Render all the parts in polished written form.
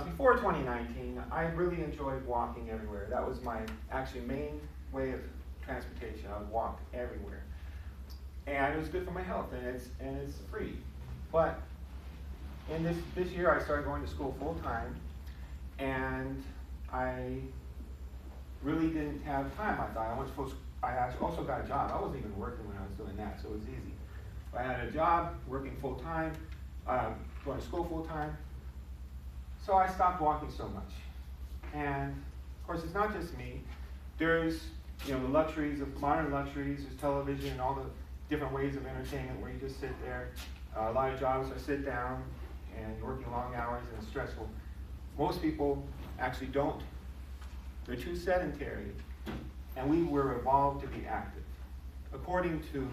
before 2019, I really enjoyed walking everywhere. That was my actually main way of transportation. I would walk everywhere. And it was good for my health, and it's free. But in this year, I started going to school full time, and I really didn't have time. I thought I actually also got a job. I wasn't even working when I was doing that, so it was easy. I had a job, working full time, going to school full time. So I stopped walking so much. And of course, it's not just me. There's the luxuries of modern luxuries. There's television and all the different ways of entertainment where you just sit there. A lot of jobs are sit down and working long hours and it's stressful. Most people actually don't. They're too sedentary. And we were evolved to be active. According to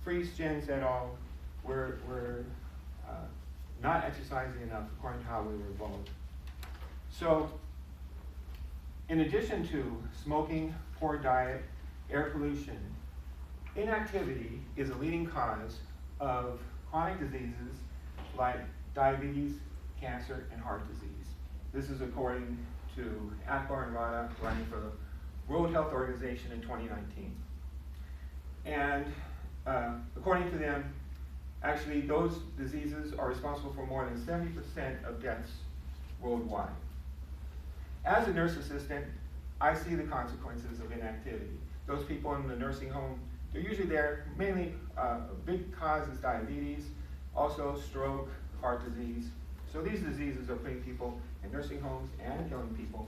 Fries Gens et al., we're not exercising enough according to how we were evolved. So, in addition to smoking, poor diet, air pollution, inactivity is a leading cause of chronic diseases like diabetes, cancer, and heart disease. This is according to Akbar and Rada running for the World Health Organization in 2019. And according to them, actually those diseases are responsible for more than 70% of deaths worldwide. As a nurse assistant, I see the consequences of inactivity. Those people in the nursing home, they're usually there, mainly a big cause is diabetes, also stroke, heart disease. So these diseases are putting people in nursing homes and killing people.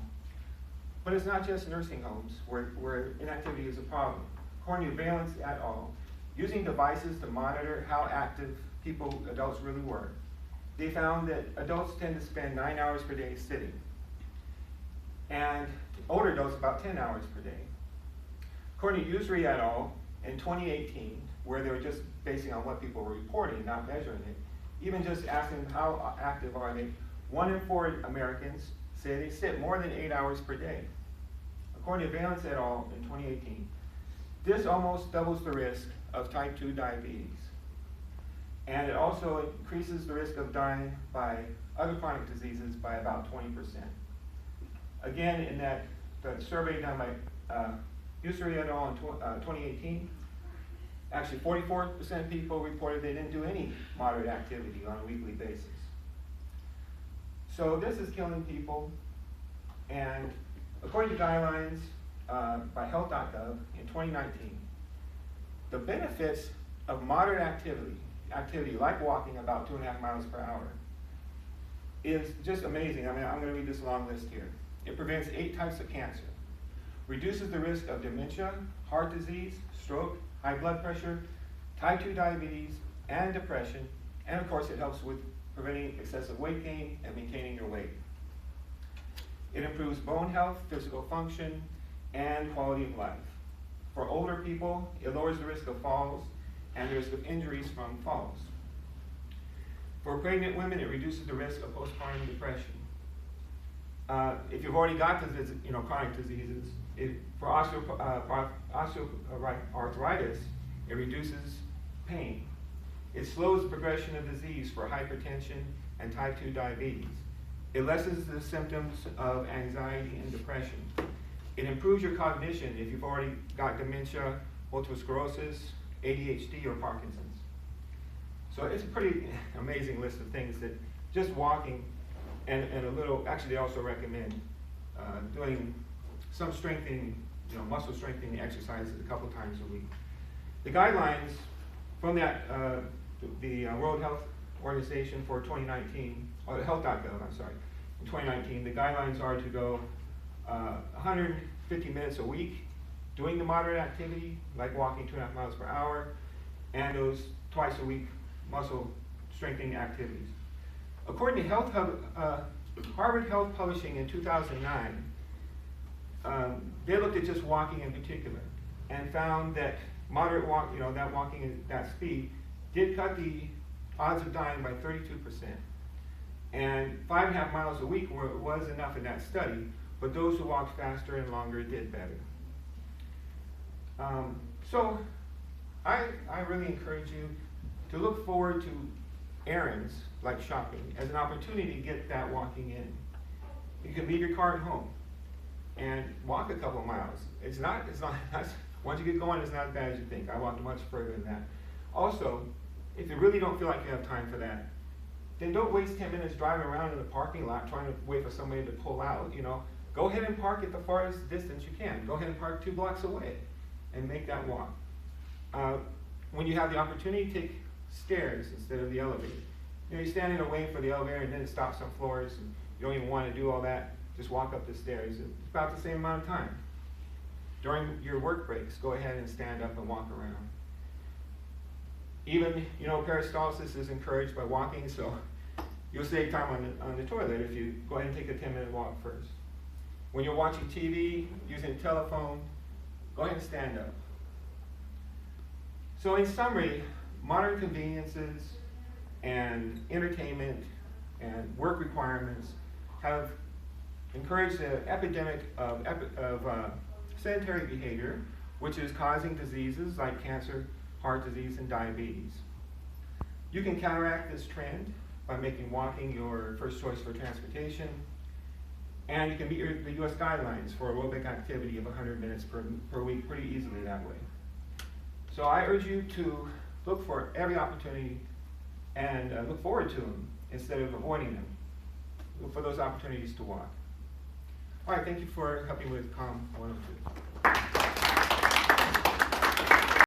But it's not just nursing homes where inactivity is a problem. According to Valence et al., using devices to monitor how active adults really were, they found that adults tend to spend 9 hours per day sitting, and older adults about 10 hours per day. According to Usry et al., in 2018, where they were just basing on what people were reporting, not measuring it, even just asking how active are they, 1 in 4 Americans say they sit more than 8 hours per day. According to Valence et al. In 2018, this almost doubles the risk of type 2 diabetes. And it also increases the risk of dying by other chronic diseases by about 20%. Again, in the survey done by Usry et al. In 2018, actually 44% of people reported they didn't do any moderate activity on a weekly basis. So this is killing people, and according to guidelines by health.gov in 2019, the benefits of moderate activity like walking about 2.5 miles per hour is just amazing. I mean, I'm going to read this long list here. It prevents 8 types of cancer, reduces the risk of dementia, heart disease, stroke, high blood pressure, type 2 diabetes, and depression, and of course it helps with preventing excessive weight gain and maintaining your weight. It improves bone health, physical function, and quality of life. For older people, it lowers the risk of falls and the risk of injuries from falls. For pregnant women, it reduces the risk of postpartum depression. If you've already got chronic diseases, for osteoarthritis, it reduces pain. It slows the progression of disease for hypertension and type 2 diabetes. It lessens the symptoms of anxiety and depression. It improves your cognition if you've already got dementia, multiple sclerosis, ADHD, or Parkinson's. So it's a pretty amazing list of things that just walking and a little, actually they also recommend doing some strengthening, muscle strengthening exercises a couple times a week. The guidelines from that, the World Health Organization for 2019, or health.gov, I'm sorry, in 2019, the guidelines are to go 150 minutes a week doing the moderate activity, like walking 2.5 miles per hour, and those twice a week muscle strengthening activities. According to Harvard Health Publishing in 2009, they looked at just walking in particular and found that moderate walk, that walking at that speed, did cut the odds of dying by 32%. And 5.5 miles a week was enough in that study, but those who walked faster and longer did better. So I really encourage you to look forward to errands, like shopping, as an opportunity to get that walking in. You can leave your car at home and walk a couple of miles. It's not, once you get going, it's not as bad as you think. I walked much further than that. Also, if you really don't feel like you have time for that, then don't waste 10 minutes driving around in the parking lot trying to wait for somebody to pull out, you know. Go ahead and park at the farthest distance you can. Go ahead and park 2 blocks away and make that walk. When you have the opportunity, take stairs instead of the elevator. You know, you're standing away for the elevator and then it stops on floors and you don't even want to do all that. Just walk up the stairs. It's about the same amount of time. During your work breaks, go ahead and stand up and walk around. Even, you know, peristalsis is encouraged by walking, so you'll save time on the toilet if you go ahead and take a 10-minute walk first. When you're watching TV, using a telephone, go ahead and stand up. So in summary, modern conveniences and entertainment and work requirements have encouraged the epidemic of sedentary behavior, which is causing diseases like cancer, heart disease, and diabetes. You can counteract this trend by making walking your first choice for transportation, and you can meet the U.S. guidelines for aerobic activity of 100 minutes per week pretty easily that way. So I urge you to look for every opportunity and look forward to them instead of avoiding them. Look for those opportunities to walk. All right, thank you for helping with COMM102.